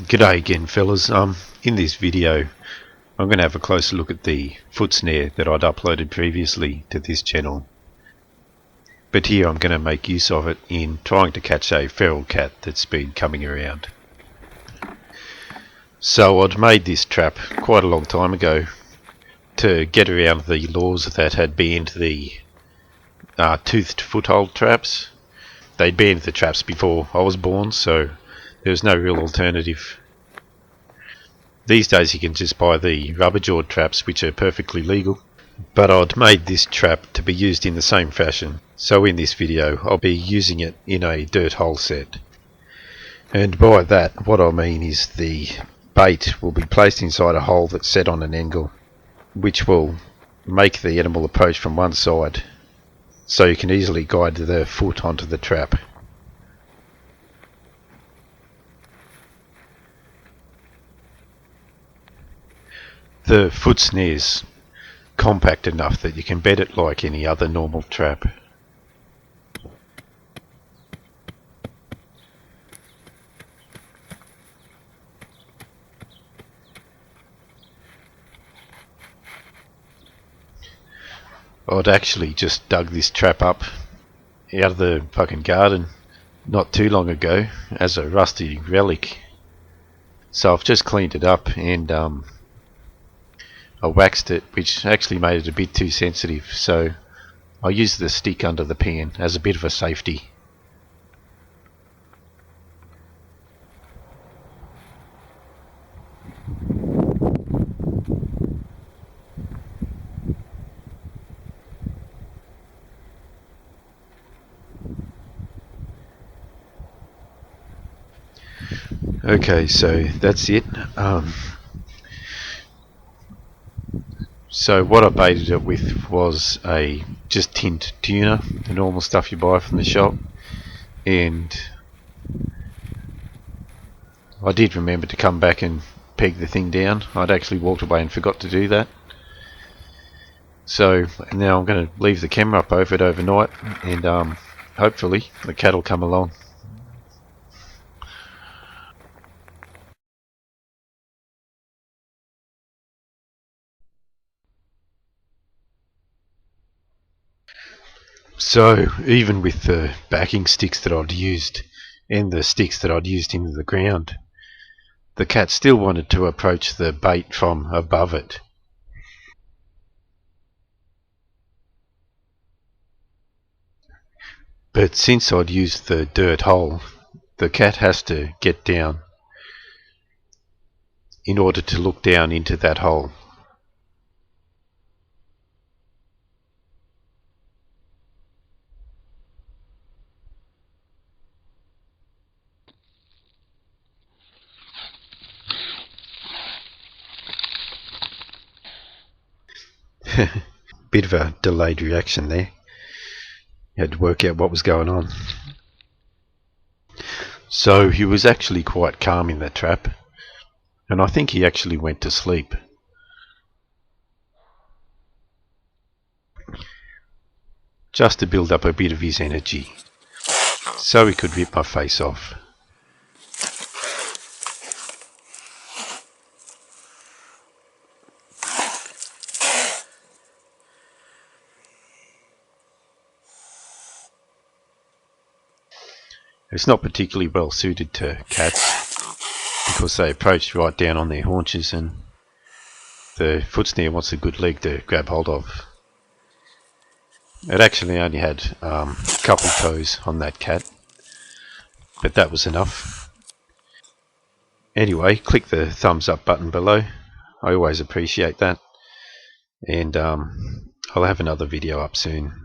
G'day again, fellas. In this video I'm going to have a closer look at the foot snare that I'd uploaded previously to this channel, but here I'm going to make use of it in trying to catch a feral cat that's been coming around. So I'd made this trap quite a long time ago to get around the laws that had banned the toothed foothold traps. They'd banned the traps before I was born, so there was no real alternative. These days you can just buy the rubber-jawed traps, which are perfectly legal, but I'd made this trap to be used in the same fashion, so in this video I'll be using it in a dirt hole set. And by that, what I mean is the bait will be placed inside a hole that's set on an angle, which will make the animal approach from one side, so you can easily guide the foot onto the trap. The foot snare's compact enough that you can bed it like any other normal trap. I'd actually just dug this trap up out of the fucking garden not too long ago as a rusty relic. So I've just cleaned it up and I waxed it, which actually made it a bit too sensitive, so I used the stick under the pan as a bit of a safety. Okay, so that's it. So what I baited it with was a just tinned tuna, the normal stuff you buy from the shop, and I did remember to come back and peg the thing down. I'd actually walked away and forgot to do that. So now I'm going to leave the camera up over it overnight, and hopefully the cat will come along. So even with the backing sticks that I'd used and the sticks that I'd used into the ground, the cat still wanted to approach the bait from above it. But since I'd used the dirt hole, the cat has to get down in order to look down into that hole. Bit of a delayed reaction there. You had to work out what was going on. So he was actually quite calm in that trap, and I think he actually went to sleep. Just to build up a bit of his energy, so he could rip my face off. It's not particularly well suited to cats because they approach right down on their haunches, and the foot snare wants a good leg to grab hold of. It actually only had a couple toes on that cat, but that was enough. Anyway, click the thumbs up button below. I always appreciate that, and I'll have another video up soon.